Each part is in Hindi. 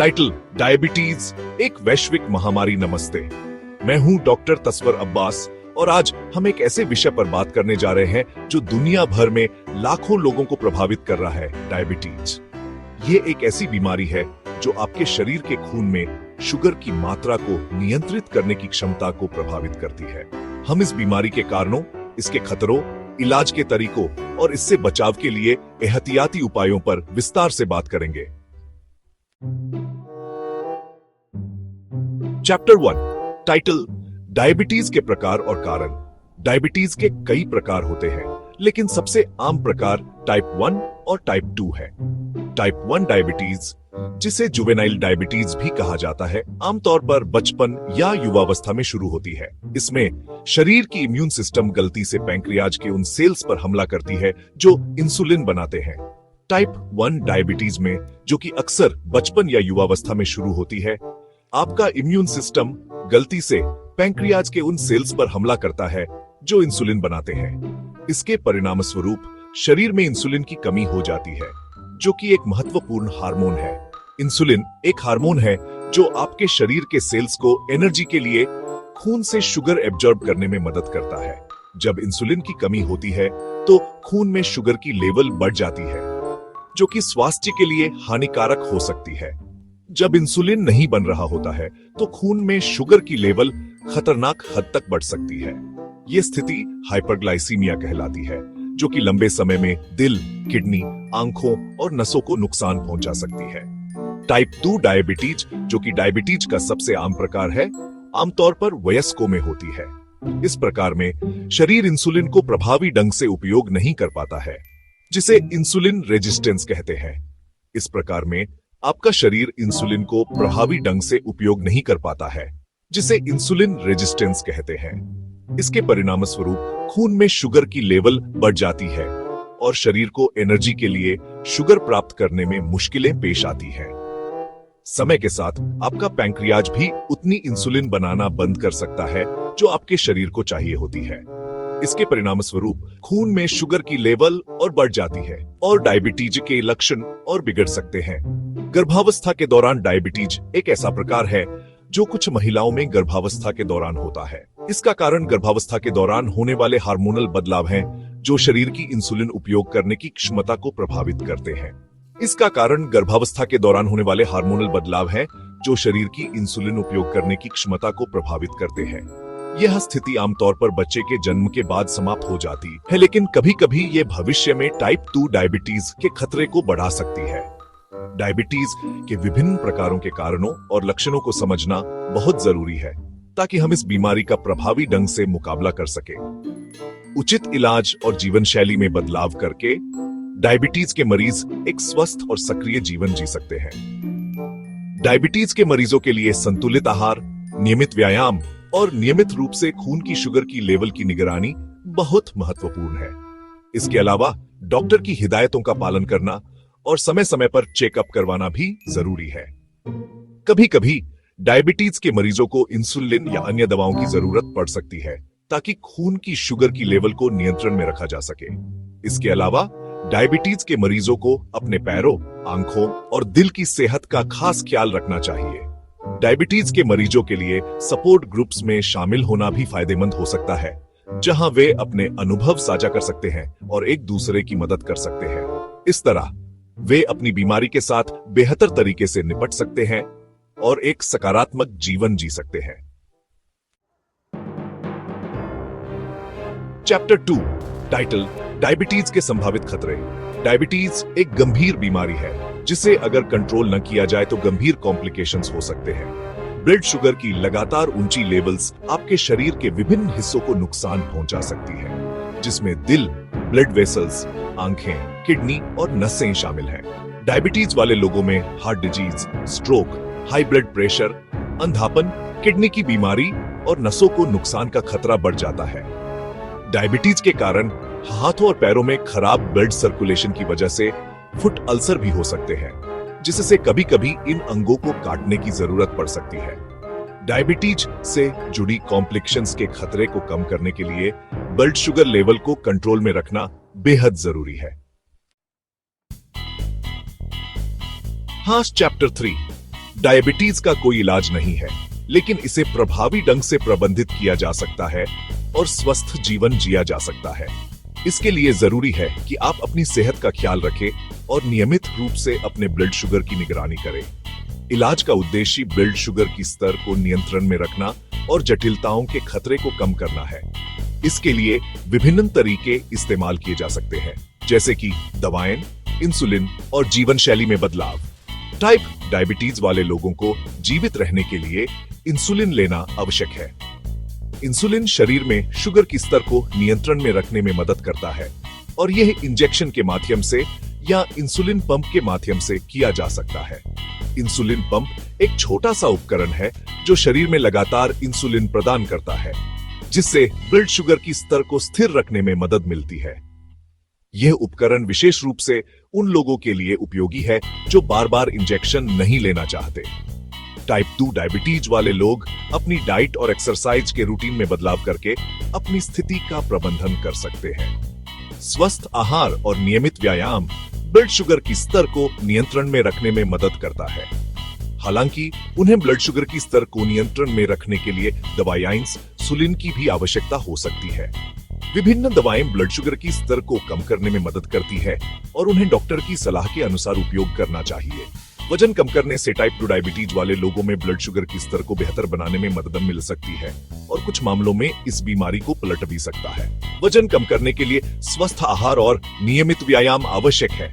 टाइटल डायबिटीज एक वैश्विक महामारी। नमस्ते, मैं हूं डॉक्टर तस्वर अब्बास और आज हम एक ऐसे विषय पर बात करने जा रहे हैं जो दुनिया भर में लाखों लोगों को प्रभावित कर रहा है, डायबिटीज। ये एक ऐसी बीमारी है जो आपके शरीर के खून में शुगर की मात्रा को नियंत्रित करने की क्षमता को प्रभावित करती है। हम इस बीमारी के कारणों, इसके खतरों, इलाज के तरीकों और इससे बचाव के लिए एहतियाती उपायों पर विस्तार से बात करेंगे। चैप्टर 1, टाइटल डायबिटीज के प्रकार और कारण। डायबिटीज के कई प्रकार होते हैं, लेकिन सबसे आम प्रकार टाइप 1 और टाइप 2 है। टाइप 1 डायबिटीज, जिसे जुवेनाइल डायबिटीज भी कहा जाता है, आमतौर पर बचपन या युवावस्था में शुरू होती है। इसमें शरीर की इम्यून सिस्टम गलती से पैंक्रियाज के उन सेल्स पर हमला करती है जो इंसुलिन बनाते हैं। टाइप 1 डायबिटीज में, जो कि अक्सर बचपन या युवावस्था में शुरू होती है, आपका इम्यून सिस्टम गलती से पैंक्रियाज के उन सेल्स पर हमला करता है जो इंसुलिन बनाते हैं। इसके परिणाम स्वरूप शरीर में इंसुलिन की कमी हो जाती है, जो कि एक महत्वपूर्ण हार्मोन है। इंसुलिन एक हार्मोन है जो आपके शरीर के सेल्स को एनर्जी के लिए खून से शुगर एब्जॉर्ब करने में मदद करता है। जब इंसुलिन की कमी होती है तो खून में शुगर की लेवल बढ़ जाती है, जो कि स्वास्थ्य के लिए हानिकारक हो सकती है। जब इंसुलिन नहीं बन रहा होता है तो खून में शुगर की लेवल खतरनाक हद तक बढ़ सकती है। यह स्थिति हाइपरग्लाइसीमिया कहलाती है, जो कि लंबे समय में दिल, किडनी, आंखों और नसों को नुकसान पहुंचा सकती है। टाइप 2 डायबिटीज, जो कि डायबिटीज का सबसे आम प्रकार है, आमतौर पर वयस्कों में होती है। इस प्रकार में शरीर इंसुलिन को प्रभावी ढंग से उपयोग नहीं कर पाता है, जिसे इंसुलिन रेजिस्टेंस कहते हैं। इस प्रकार में आपका शरीर इंसुलिन को प्रभावी ढंग से उपयोग नहीं कर पाता है, जिसे इंसुलिन रेजिस्टेंस कहते हैं। इसके परिणाम स्वरूप खून में शुगर की लेवल बढ़ जाती है और शरीर को एनर्जी के लिए शुगर प्राप्त करने में मुश्किलें पेश आती हैं। समय के साथ आपका पैंक्रियाज भी उतनी इंसुलिन बनाना बंद कर सकता है जो आपके शरीर को चाहिए होती है। इसके परिणाम स्वरूप खून में शुगर की लेवल और बढ़ जाती है और डायबिटीज के लक्षण और बिगड़ सकते हैं। गर्भावस्था के दौरान डायबिटीज एक ऐसा प्रकार है जो कुछ महिलाओं में गर्भावस्था के दौरान होता है। इसका कारण गर्भावस्था के दौरान होने वाले हार्मोनल बदलाव हैं, जो शरीर की इंसुलिन उपयोग करने की क्षमता को प्रभावित करते हैं। इसका कारण गर्भावस्था के दौरान होने वाले हार्मोनल बदलाव हैं, जो शरीर की इंसुलिन उपयोग करने की क्षमता को प्रभावित करते हैं। यह स्थिति आमतौर पर बच्चे के जन्म के बाद समाप्त हो जाती है, लेकिन कभी-कभी यह भविष्य में टाइप 2 डायबिटीज के खतरे को बढ़ा सकती है। डायबिटीज के विभिन्न प्रकारों के कारणों और लक्षणों को समझना बहुत जरूरी है, ताकि हम इस बीमारी का प्रभावी ढंग से मुकाबला कर सकें। उचित इलाज और जीवन शैली में बदलाव करके डायबिटीज के मरीज एक स्वस्थ और सक्रिय जीवन जी सकते हैं। डायबिटीज के मरीजों के लिए संतुलित आहार, नियमित व्यायाम और नियमित रूप से खून की शुगर की लेवल की निगरानी बहुत महत्वपूर्ण है। इसके अलावा डॉक्टर की हिदायतों का पालन करना और समय समय पर चेकअप करवाना भी जरूरी है। कभी-कभी डायबिटीज के मरीजों को इंसुलिन या अन्य दवाओं की जरूरत पड़ सकती है, ताकि खून की शुगर की लेवल को नियंत्रण में रखा जा सके। इसके अलावा डायबिटीज के मरीजों को अपने पैरों, आंखों और दिल की सेहत का खास ख्याल रखना चाहिए। डायबिटीज के मरीजों के लिए सपोर्ट ग्रुप्स में शामिल होना भी फायदेमंद हो सकता है, जहां वे अपने अनुभव साझा कर सकते हैं और एक दूसरे की मदद कर सकते हैं। इस तरह वे अपनी बीमारी के साथ बेहतर तरीके से निपट सकते हैं और एक सकारात्मक जीवन जी सकते हैं। चैप्टर 2, टाइटल डायबिटीज के संभावित खतरे। डायबिटीज एक गंभीर बीमारी है, जिसे अगर कंट्रोल न किया जाए तो गंभीर कॉम्प्लिकेशंस हो सकते हैं। ब्लड शुगर की लगातार ऊंची लेवल्स आपके शरीर के विभिन्न हिस्सों को नुकसान पहुंचा सकती है, जिसमें दिल, ब्लड वेसल्स, आंखें, किडनी और नसें शामिल हैं। डायबिटीज वाले लोगों में heart disease, stroke, high blood pressure, अंधापन, किडनी की बीमारी और नसों को नुकसान का खतरा बढ़ जाता है। डायबिटीज के कारण हाथों और पैरों में खराब ब्लड सर्कुलेशन की वजह से फुट अल्सर भी हो सकते हैं, जिससे कभी-कभी इन अंगों को काटने की जरूरत पड़ सकती है। डायबिटीज से जुड़ी कॉम्प्लिकेशंस के खतरे को कम करने के लिए ब्लड शुगर लेवल को कंट्रोल में रखना बेहद जरूरी है। हाँ, चैप्टर 3, डायबिटीज का कोई इलाज नहीं है, लेकिन इसे प्रभावी ढंग से प्रबंधित किया जा सकता है और स्वस्थ जीवन जिया जा सकता है। इसके लिए जरूरी है कि आप अपनी सेहत का ख्याल रखें और नियमित रूप से अपने ब्लड शुगर की निगरानी करें। इलाज का उद्देश्य ब्लड शुगर की स्तर को नियंत्रण में रखना और जटिलताओं के खतरे को कम करना है। इसके लिए विभिन्न तरीके इस्तेमाल किए जा सकते हैं, जैसे कि दवाएं, इंसुलिन और जीवन शैली में बदलाव। टाइप डायबिटीज वाले लोगों को जीवित रहने के लिए इंसुलिन लेना आवश्यक है। इंसुलिन शरीर में शुगर की स्तर को नियंत्रण में रखने में मदद करता है और यह इंजेक्शन के माध्यम से या इंसुलिन पंप के माध्यम से किया जा सकता है। इंसुलिन पंप एक छोटा सा उपकरण है जो शरीर में लगातार इंसुलिन प्रदान करता है, जिससे ब्लड शुगर की स्तर को स्थिर रखने में मदद मिलती है। यह उपकरण विशेष रूप से उन लोगों के लिए उपयोगी है जो बार बार इंजेक्शन नहीं लेना चाहते। टाइप 2 डायबिटीज वाले लोग अपनी डाइट और एक्सरसाइज के रूटीन में बदलाव करके अपनी स्थिति का प्रबंधन कर सकते हैं। स्वस्थ आहार और नियमित व्यायाम ब्लड शुगर की स्तर को नियंत्रण में रखने में मदद करता है। हालांकि उन्हें ब्लड शुगर की स्तर को नियंत्रण में रखने के लिए दवाएं इंसुलिन की भी आवश्यकता हो सकती है। विभिन्न दवाएं ब्लड शुगर की स्तर को कम करने में मदद करती है और उन्हें डॉक्टर की सलाह के अनुसार उपयोग करना चाहिए। वजन कम करने से टाइप 2 डायबिटीज वाले लोगों में ब्लड शुगर की स्तर को बेहतर बनाने में मदद मिल सकती है और कुछ मामलों में इस बीमारी को पलट भी सकता है। वजन कम करने के लिए स्वस्थ आहार और नियमित व्यायाम आवश्यक है।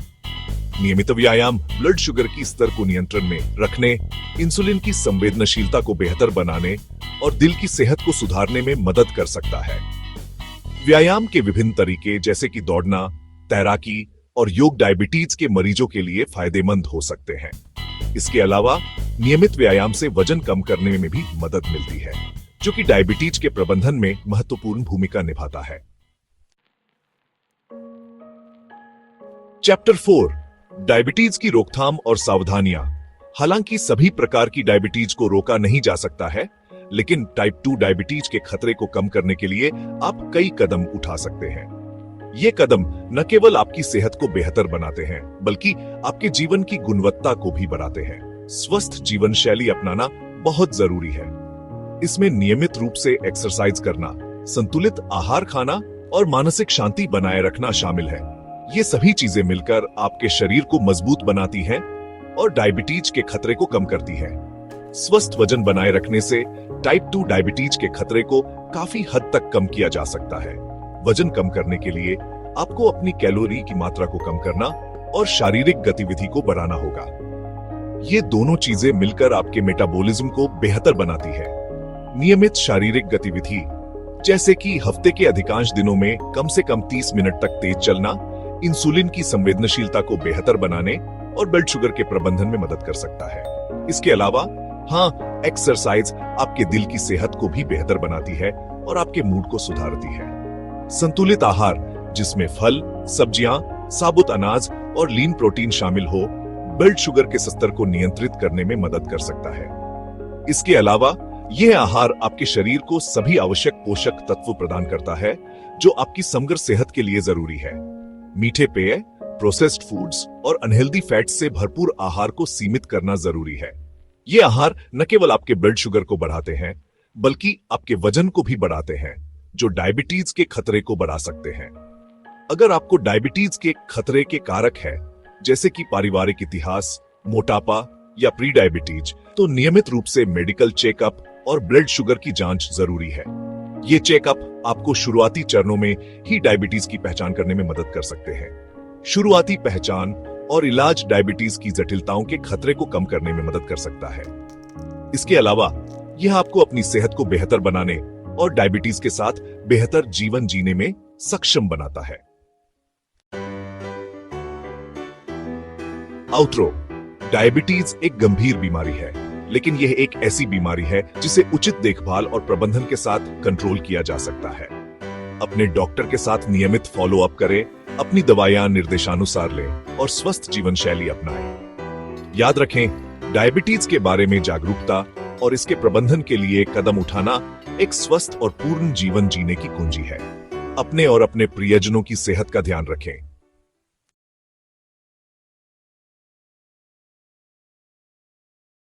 नियमित व्यायाम ब्लड शुगर की स्तर को नियंत्रण में रखने, इंसुलिन की संवेदनशीलता को बेहतर बनाने और दिल की सेहत को सुधारने में मदद कर सकता है। व्यायाम के विभिन्न तरीके जैसे कि दौड़ना, तैराकी और योग डायबिटीज के मरीजों के लिए फायदेमंद हो सकते हैं। इसके अलावा नियमित व्यायाम से वजन कम करने में भी मदद मिलती है, जो कि डायबिटीज के प्रबंधन में महत्वपूर्ण भूमिका निभाता है। चैप्टर 4, डायबिटीज की रोकथाम और सावधानियां। हालांकि सभी प्रकार की डायबिटीज को रोका नहीं जा सकता है, लेकिन टाइप 2 डायबिटीज के खतरे को कम करने के लिए आप कई कदम उठा सकते हैं। ये कदम न केवल आपकी सेहत को बेहतर बनाते हैं, बल्कि आपके जीवन की गुणवत्ता को भी बढ़ाते हैं। स्वस्थ जीवन शैली अपनाना बहुत जरूरी है। इसमें नियमित रूप से एक्सरसाइज करना, संतुलित आहार खाना और मानसिक शांति बनाए रखना शामिल है। ये सभी चीजें मिलकर आपके शरीर को मजबूत बनाती हैं और डायबिटीज के खतरे को कम करती है। स्वस्थ वजन बनाए रखने से टाइप 2 डायबिटीज के खतरे को काफी हद तक कम किया जा सकता है। वजन कम करने के लिए आपको अपनी कैलोरी की मात्रा को कम करना और शारीरिक गतिविधि को बढ़ाना होगा। ये दोनों चीजें मिलकर आपके मेटाबॉलिज्म को बेहतर बनाती है। नियमित शारीरिक गतिविधि जैसे कि हफ्ते के अधिकांश दिनों में कम से कम 30 मिनट तक तेज चलना, इंसुलिन की संवेदनशीलता को बेहतर बनाने और ब्लड शुगर के प्रबंधन में मदद कर सकता है। इसके अलावा एक्सरसाइज आपके दिल की सेहत को भी बेहतर बनाती है और आपके मूड को सुधारती है। संतुलित आहार जिसमें फल, सब्जियां, साबुत अनाज और लीन प्रोटीन शामिल हो, ब्लड शुगर के स्तर को नियंत्रित करने में मदद कर सकता है। इसके अलावा यह आहार आपके शरीर को सभी आवश्यक पोषक तत्व प्रदान करता है जो आपकी समग्र सेहत के लिए जरूरी है। मीठे पेय, प्रोसेस्ड फूड्स और अनहेल्दी फैट्स से भरपूर आहार को सीमित करना जरूरी है। ये आहार न केवल आपके ब्लड शुगर को बढ़ाते हैं, बल्कि आपके वजन को भी बढ़ाते हैं, जो डायबिटीज के खतरे को बढ़ा सकते हैं। अगर आपको डायबिटीज के खतरे के कारक है, जैसे कि पारिवारिक इतिहास, मोटापा या प्री डायबिटीज, तो नियमित रूप से मेडिकल चेकअप और ब्लड शुगर की जांच जरूरी है। ये चेकअप आपको शुरुआती चरणों में ही डायबिटीज की पहचान करने में मदद कर सकते हैं। शुरुआती पहचान और इलाज डायबिटीज की जटिलताओं के खतरे को कम करने में मदद कर सकता है। इसके अलावा यह आपको अपनी सेहत को बेहतर बनाने और डायबिटीज के साथ बेहतर जीवन जीने में सक्षम बनाता है। आउटरो, डायबिटीज एक गंभीर बीमारी है, लेकिन यह एक ऐसी बीमारी है जिसे उचित देखभाल और प्रबंधन के साथ कंट्रोल किया जा सकता है। अपने डॉक्टर के साथ नियमित फॉलो अप करें, अपनी दवाइयां निर्देशानुसार लें और स्वस्थ जीवन शैली अपनाएं। याद रखें, डायबिटीज के बारे में जागरूकता और इसके प्रबंधन के लिए कदम उठाना एक स्वस्थ और पूर्ण जीवन जीने की कुंजी है। अपने और अपने प्रियजनों की सेहत का ध्यान रखें।